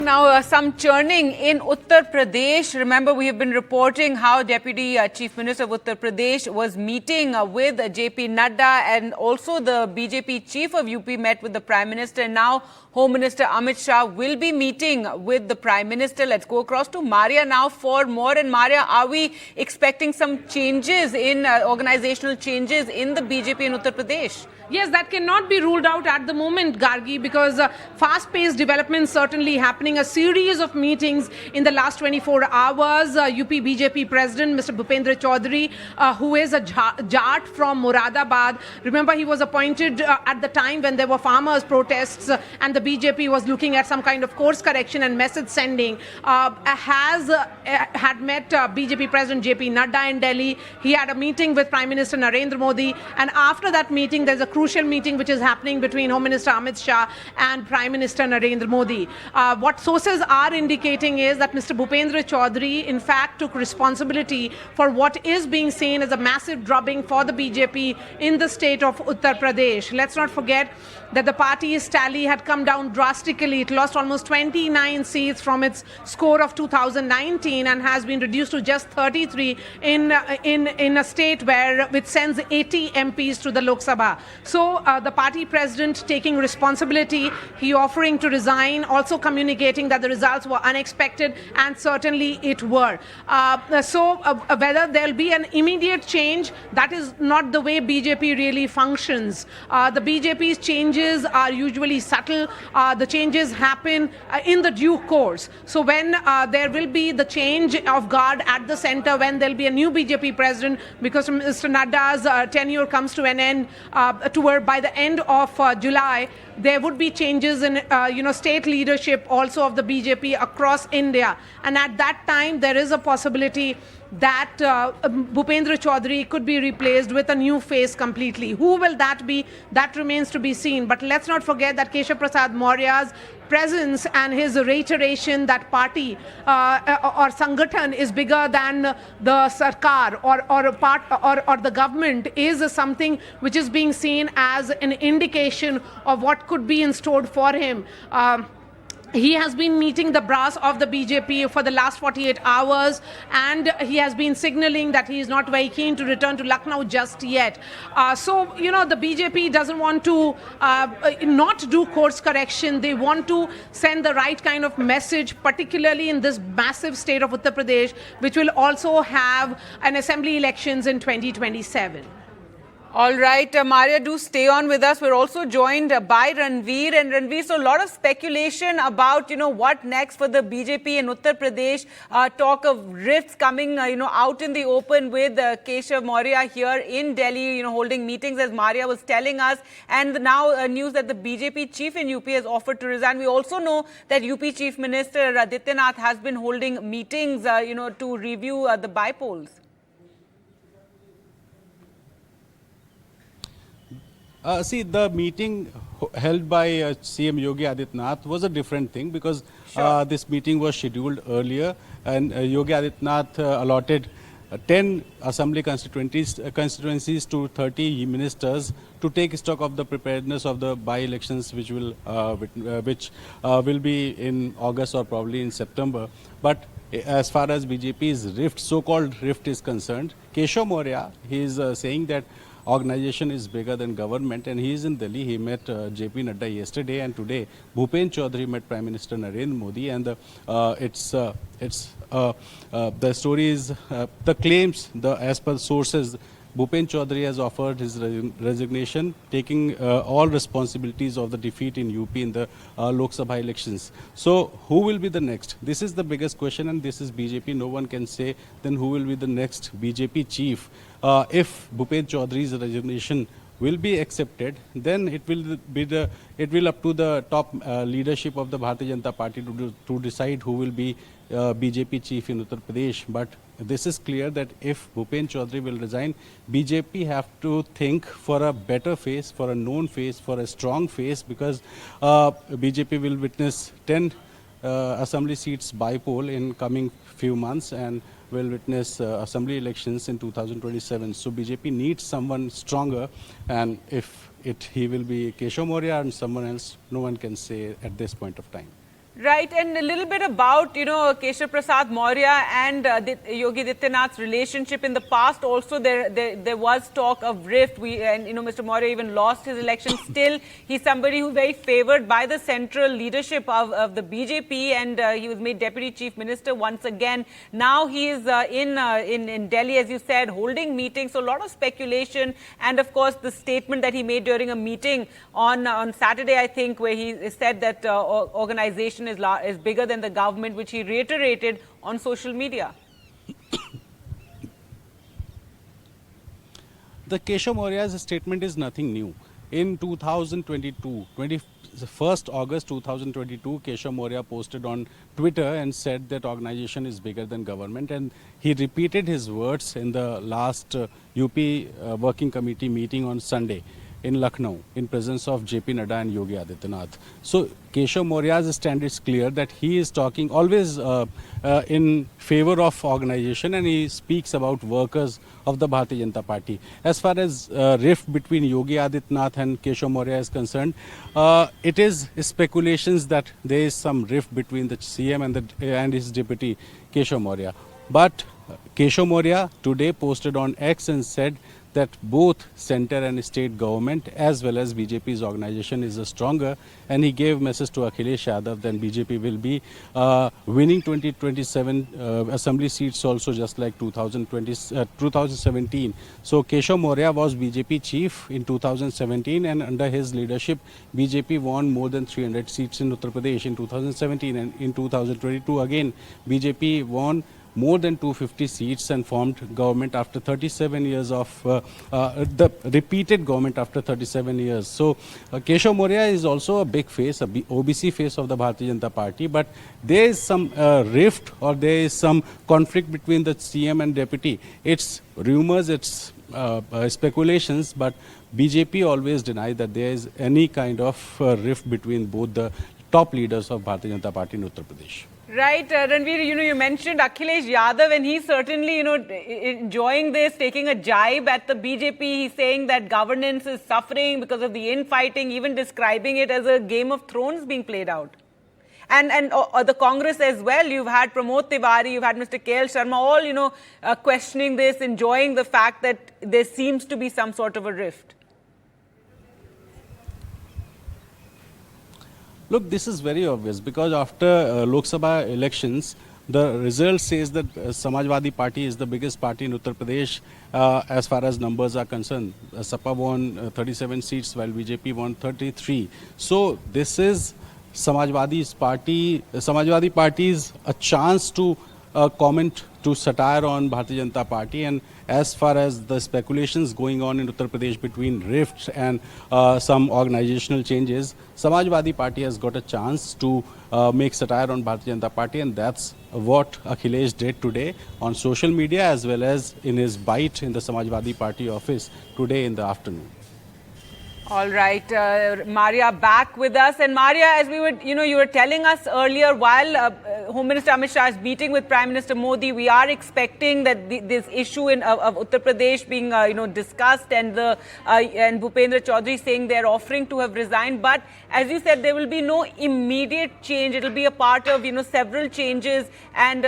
Now, some churning in Uttar Pradesh. Remember, we have been reporting how Deputy Chief Minister of Uttar Pradesh was meeting with JP Nadda, and also the BJP chief of UP met with the Prime Minister. Now, Home Minister Amit Shah will be meeting with the Prime Minister. Let's go across to Maria now for more. And Maria, are we expecting some changes in organizational changes in the BJP in Uttar Pradesh? Yes, that cannot be ruled out at the moment, Gargi, because fast-paced developments certainly happening. A series of meetings in the last 24 hours. UP BJP President, Mr. Bhupendra Chaudhary, who is a Jat from Moradabad. Remember, he was appointed at the time when there were farmers' protests and the BJP was looking at some kind of course correction and message sending. Had met BJP President JP Nadda in Delhi. He had a meeting with Prime Minister Narendra Modi. And after that meeting, there's a crucial meeting which is happening between Home Minister Amit Shah and Prime Minister Narendra Modi. What sources are indicating is that Mr. Bhupendra Chaudhary in fact took responsibility for what is being seen as a massive drubbing for the BJP in the state of Uttar Pradesh. Let's not forget that the party's tally had come down drastically. It lost almost 29 seats from its score of 2019 and has been reduced to just 33 in a state which sends 80 MPs to the Lok Sabha. So the party president taking responsibility, he offering to resign, also communicating that the results were unexpected, and certainly it were. Whether there'll be an immediate change, that is not the way BJP really functions. The BJP's changes are usually subtle. The changes happen in the due course. So when there will be the change of guard at the center, when there'll be a new BJP president, because Mr. Nadda's tenure comes to an end by the end of July, there would be changes in state leadership also of the BJP across India. And at that time, there is a possibility that Bhupendra Chaudhary could be replaced with a new face completely. Who will that be? That remains to be seen. But let's not forget that Keshav Prasad Maurya's presence and his reiteration that party or Sangathan is bigger than the Sarkar or the government is something which is being seen as an indication of what could be in store for him. He has been meeting the brass of the BJP for the last 48 hours, and he has been signaling that he is not very keen to return to Lucknow just yet. The BJP doesn't want to not do course correction. They want to send the right kind of message, particularly in this massive state of Uttar Pradesh, which will also have an assembly elections in 2027. All right, Maria, do stay on with us. We're also joined by Ranveer. And Ranveer, so a lot of speculation about, what next for the BJP in Uttar Pradesh. Talk of rifts coming, out in the open with Keshav Maurya here in Delhi, holding meetings as Maria was telling us. And now news that the BJP chief in UP has offered to resign. We also know that UP Chief Minister Adityanath has been holding meetings, to review the bypolls. The meeting held by CM Yogi Adityanath was a different thing because this meeting was scheduled earlier, and Yogi Adityanath allotted 10 assembly constituencies to 30 ministers to take stock of the preparedness of the by-elections which will be in August or probably in September. But as far as BJP's so-called rift is concerned, Keshav Maurya, he is saying that organization is bigger than government, and he is in Delhi. He met JP Nadda yesterday, and today Bhupendra Chaudhary met Prime Minister Narendra Modi. And the story is the claims. As per sources, Bhupendra Chaudhary has offered his resignation, taking all responsibilities of the defeat in UP in the Lok Sabha elections. So who will be the next? This is the biggest question, and this is BJP. No one can say then who will be the next BJP chief. If Bhupendra Chaudhary's resignation will be accepted, then it will up to the top leadership of the Bharatiya Janata Party to decide who will be BJP chief in Uttar Pradesh. But this is clear that if Bhupendra Chaudhary will resign, BJP have to think for a better face, for a known face, for a strong face, because BJP will witness 10 assembly seats by poll in coming few months, and will witness assembly elections in 2027. So BJP needs someone stronger, and if he will be Keshav Maurya and someone else, no one can say at this point of time. Right, and a little bit about, Keshav Prasad Maurya and Yogi Adityanath's relationship in the past. Also, there was talk of rift. Mr. Maurya even lost his election. Still, he's somebody who's very favored by the central leadership of the BJP, and he was made deputy chief minister once again. Now he is in Delhi, as you said, holding meetings. So a lot of speculation, and of course the statement that he made during a meeting on Saturday, I think, where he said that organization is bigger than the government, which he reiterated on social media. The Keshav Maurya's statement is nothing new. In 2022, 21st August 2022, Keshav Maurya posted on Twitter and said that organization is bigger than government, and he repeated his words in the last UP Working Committee meeting on Sunday in Lucknow, in presence of JP Nadda and Yogi Adityanath. So Keshav Maurya's stand is clear that he is talking always in favor of organization, and he speaks about workers of the Bharatiya Janata Party. As far as rift between Yogi Adityanath and Keshav Maurya is concerned, it is speculations that there is some rift between the CM and his deputy Keshav Maurya. But Keshav Maurya today posted on X and said that both center and state government as well as BJP's organization is stronger, and he gave message to Akhilesh Yadav that BJP will be winning 2027 assembly seats also, just like 2017. So Keshav Maurya was BJP chief in 2017, and under his leadership BJP won more than 300 seats in Uttar Pradesh in 2017, and in 2022 again BJP won more than 250 seats and formed government after 37 years of the repeated government after 37 years. So Keshav Maurya is also a big face, a OBC face of the Bharatiya Janata Party, but there is some rift or there is some conflict between the CM and deputy. It's rumors, it's speculations, but BJP always denies that there is any kind of rift between both the top leaders of Bharatiya Janata Party in Uttar Pradesh. Right, Ranveer, you mentioned Akhilesh Yadav, and he's certainly, enjoying this, taking a jibe at the BJP. He's saying that governance is suffering because of the infighting, even describing it as a Game of Thrones being played out. And the Congress as well. You've had Pramod Tiwari, you've had Mr. KL Sharma, all, questioning this, enjoying the fact that there seems to be some sort of a rift. Look, this is very obvious because after Lok Sabha elections, the result says that Samajwadi Party is the biggest party in Uttar Pradesh as far as numbers are concerned. Sapa won 37 seats while BJP won 33. So this is Samajwadi Party's a chance to comment, to satire on Bharatiya Janata Party. And as far as the speculations going on in Uttar Pradesh between rifts and some organizational changes, Samajwadi Party has got a chance to make satire on Bharatiya Janata Party, and that's what Akhilesh did today on social media as well as in his bite in the Samajwadi Party office today in the afternoon. All right, Maria back with us. And Maria, as we were, you were telling us earlier, while Home Minister Amit Shah is meeting with Prime Minister Modi, we are expecting that this issue of Uttar Pradesh being, discussed, and Bhupendra Chaudhary saying they're offering to have resigned. But as you said, there will be no immediate change. It will be a part of, several changes, and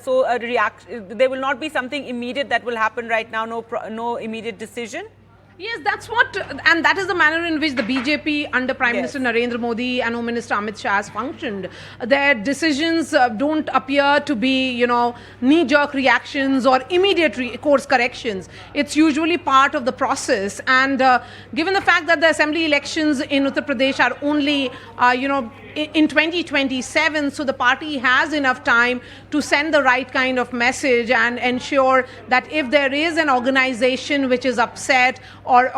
so a reaction. There will not be something immediate that will happen right now. No immediate decision. Yes, that's what, and that is the manner in which the BJP under Prime Minister Narendra Modi and Home Minister Amit Shah has functioned. Their decisions don't appear to be, knee-jerk reactions or immediate course corrections. It's usually part of the process. And given the fact that the assembly elections in Uttar Pradesh are only, in 2027, so the party has enough time to send the right kind of message and ensure that if there is an organization which is upset or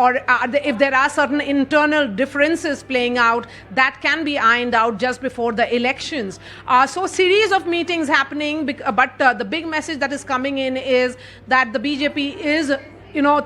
if there are certain internal differences playing out, that can be ironed out just before the elections. So series of meetings happening, but the big message that is coming in is that the BJP is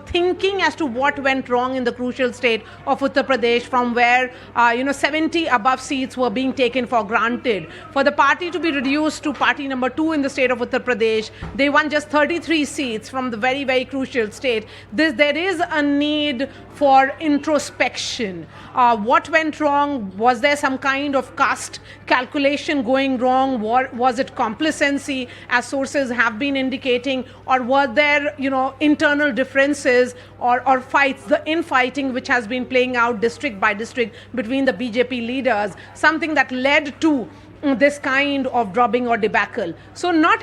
thinking as to what went wrong in the crucial state of Uttar Pradesh, from where 70 above seats were being taken for granted. For the party to be reduced to party number 2 in the state of Uttar Pradesh, they won just 33 seats from the very, very crucial state. There is a need for introspection. What went wrong? Was there some kind of caste calculation going wrong? Was it complacency, as sources have been indicating, or were there internal differences or fights, the infighting which has been playing out district by district between the BJP leaders, something that led to this kind of dropping or debacle? So no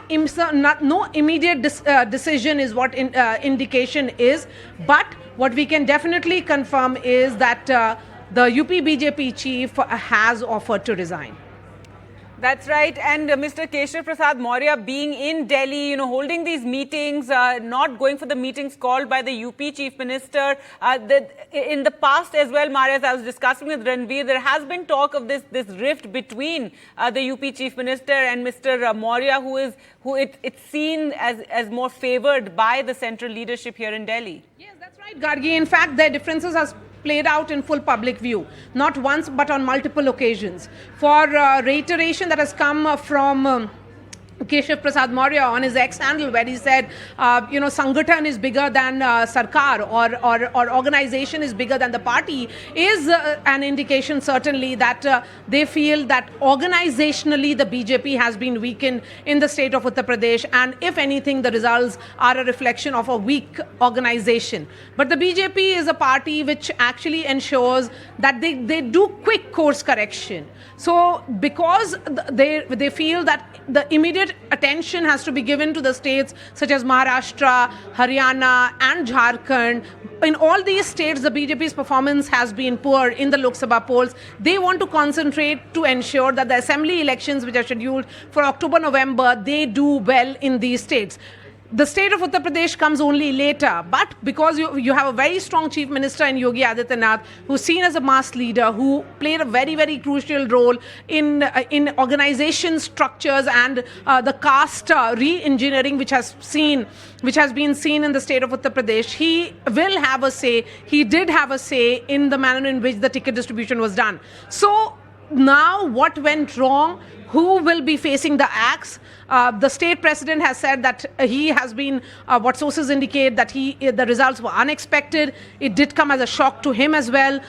immediate decision is what indication is, but what we can definitely confirm is that the UP BJP chief has offered to resign. That's right. And Mr. Keshav Prasad Maurya being in Delhi, holding these meetings, not going for the meetings called by the UP Chief Minister. In the past as well, Maurya, as I was discussing with Ranveer, there has been talk of this rift between the UP Chief Minister and Mr. Maurya, who it's seen as more favored by the central leadership here in Delhi. Yes, that's right, Gargi. In fact, their differences have played out in full public view, not once but on multiple occasions. For reiteration that has come from Keshav Prasad Maurya on his X handle, where he said, Sangathan is bigger than Sarkar, or organization is bigger than the party, is an indication certainly that they feel that organizationally the BJP has been weakened in the state of Uttar Pradesh, and if anything, the results are a reflection of a weak organization. But the BJP is a party which actually ensures that they do quick course correction. So because they feel that the immediate attention has to be given to the states such as Maharashtra, Haryana and Jharkhand. In all these states, the BJP's performance has been poor in the Lok Sabha polls. They want to concentrate to ensure that the assembly elections, which are scheduled for October-November, they do well in these states. The state of Uttar Pradesh comes only later, but because you have a very strong chief minister in Yogi Adityanath, who's seen as a mass leader, who played a very, very crucial role in organization structures and the caste re-engineering which has been seen in the state of Uttar Pradesh, he will have a say. He did have a say in the manner in which the ticket distribution was done. So now what went wrong? Who will be facing the axe? The state president has said that he has been, what sources indicate, that the results were unexpected. It did come as a shock to him as well.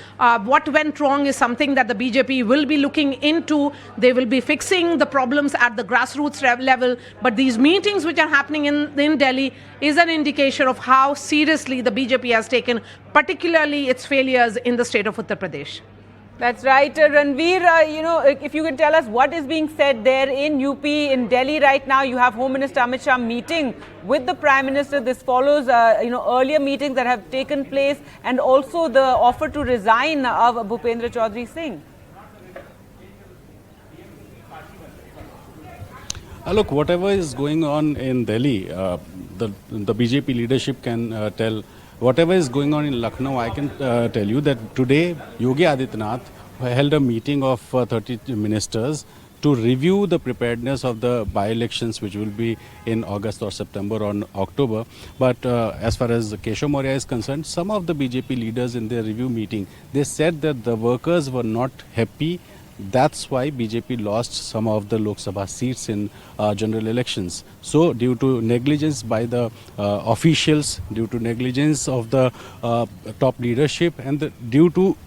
What went wrong is something that the BJP will be looking into. They will be fixing the problems at the grassroots level. But these meetings which are happening in Delhi is an indication of how seriously the BJP has taken, particularly its failures in the state of Uttar Pradesh. That's right. Ranveer, if you can tell us what is being said there in UP, in Delhi right now. You have Home Minister Amit Shah meeting with the Prime Minister. This follows, earlier meetings that have taken place, and also the offer to resign of Bhupendra Chaudhary Singh. Look, whatever is going on in Delhi, the BJP leadership can tell. Whatever is going on in Lucknow, I can tell you that today Yogi Adityanath held a meeting of 30 ministers to review the preparedness of the by-elections, which will be in August or September or October. But as far as Keshav Maurya is concerned, some of the BJP leaders in their review meeting, they said that the workers were not happy. That's why BJP lost some of the Lok Sabha seats in general elections. So due to negligence by the officials, due to negligence of the top leadership, and due to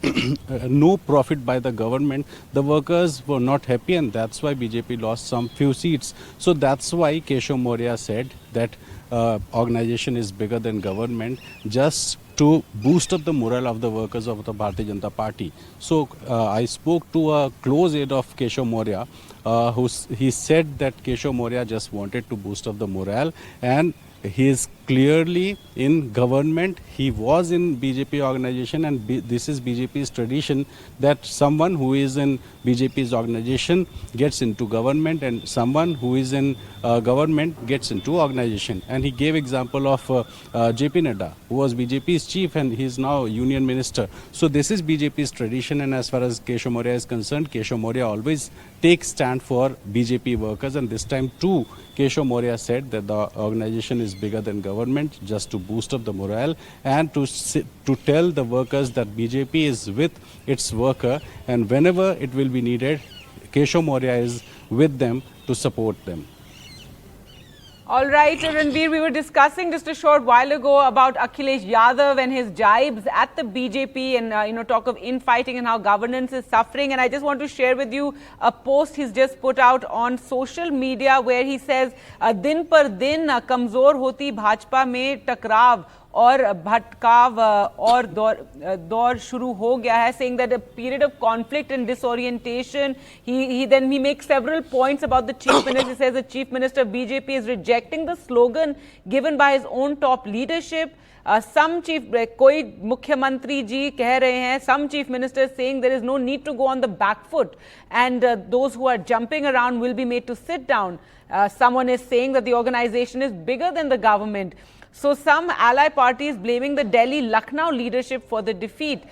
no profit by the government, the workers were not happy, and that's why BJP lost some few seats. So that's why Keshav Maurya said that organization is bigger than government, just to boost up the morale of the workers of the Bharatiya Janata Party. So I spoke to a close aide of Keshav Maurya, he said that Keshav Maurya just wanted to boost up the morale, and he is clearly in government. He was in BJP organization, and this is BJP's tradition that someone who is in BJP's organization gets into government, and someone who is in government gets into organization. And he gave example of JP Nadda, who was BJP's chief, and he is now union minister. So this is BJP's tradition, and as far as Keshav Maurya is concerned, Keshav Maurya always take stand for BJP workers, and this time too Keshav Maurya said that the organization is bigger than government, just to boost up the morale and to tell the workers that BJP is with its worker, and whenever it will be needed, Keshav Maurya is with them to support them. All right, Ranveer, we were discussing just a short while ago about Akhilesh Yadav and his jibes at the BJP and, talk of infighting and how governance is suffering. And I just want to share with you a post he's just put out on social media where he says, दिन पर दिन कमजोर होती भाजपा में टकराव और भटकाव और दौर शुरू हो गया है, saying that a period of conflict and disorientation. He makes several points about the chief minister. He says the chief minister of BJP is rejecting the slogan given by his own top leadership. Some chief, कोई मुख्यमंत्री जी कह रहे हैं, some chief ministers saying there is no need to go on the back foot, and those who are jumping around will be made to sit down. Someone is saying that the organization is bigger than the government. So some ally parties blaming the Delhi Lucknow leadership for the defeat.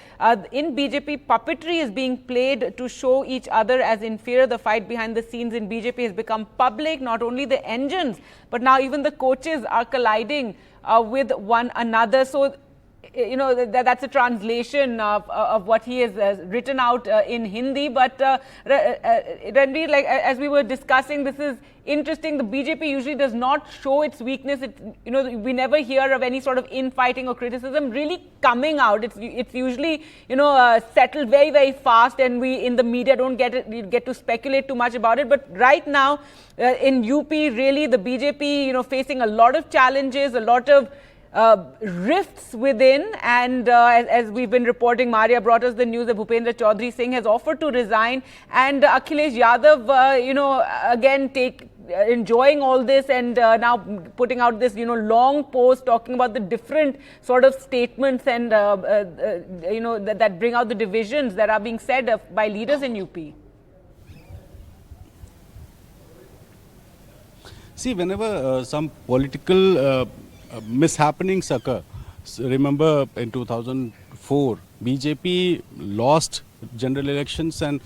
In BJP, puppetry is being played to show each other as inferior. The fight behind the scenes in BJP has become public. Not only the engines, but now even the coaches are colliding with one another. So, that's a translation of what he has written out in Hindi. But Ranveer, like as we were discussing, this is interesting. The BJP usually does not show its weakness. We never hear of any sort of infighting or criticism really coming out. It's usually settled very, very fast, and we in the media don't get to speculate too much about it. But right now in UP, really the BJP facing a lot of challenges, a lot of rifts within, and as we've been reporting, Maria brought us the news that Bhupendra Chaudhary Singh has offered to resign, and Akhilesh Yadav, again enjoying all this and now putting out this long post talking about the different sort of statements and that bring out the divisions that are being said by leaders in UP. See, whenever some political mishappenings occur. So remember in 2004, BJP lost general elections, and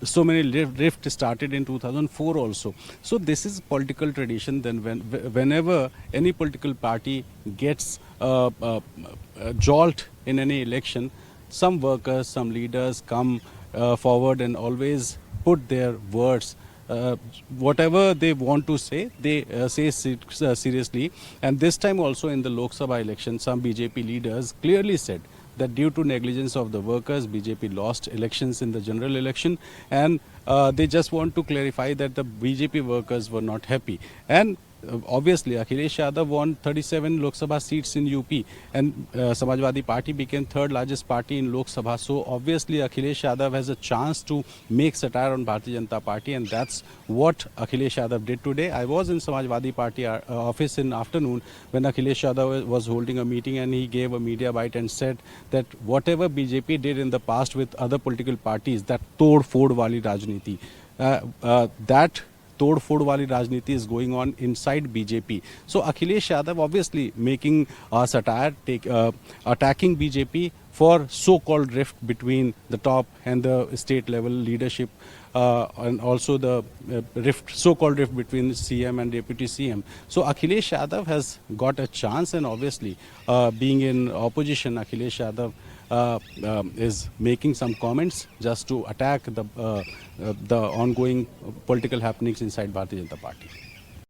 so many rifts started in 2004 also. So this is political tradition. Then whenever any political party gets jolt in any election, some workers, some leaders come forward and always put their words. Whatever they want to say, they say seriously. And this time also in the Lok Sabha election, some BJP leaders clearly said that due to negligence of the workers, BJP lost elections in the general election, and they just want to clarify that the BJP workers were not happy. And obviously Akhilesh Yadav won 37 Lok Sabha seats in UP, and Samajwadi Party became third largest party in Lok Sabha. So obviously Akhilesh Yadav has a chance to make satire on Bharatiya Janata Party, and that's what Akhilesh Yadav did today. I was in Samajwadi Party office in afternoon when Akhilesh Yadav was holding a meeting, and he gave a media bite and said that whatever BJP did in the past with other political parties, that tod-fod wali rajniti, that tod-fod wali rajniti is going on inside BJP. So Akhilesh Yadav obviously making satire, attacking BJP for so-called rift between the top and the state level leadership, and also the so-called rift between the CM and Deputy CM. So Akhilesh Yadav has got a chance, and obviously being in opposition, Akhilesh Yadav is making some comments just to attack the ongoing political happenings inside Bharatiya Janata Party.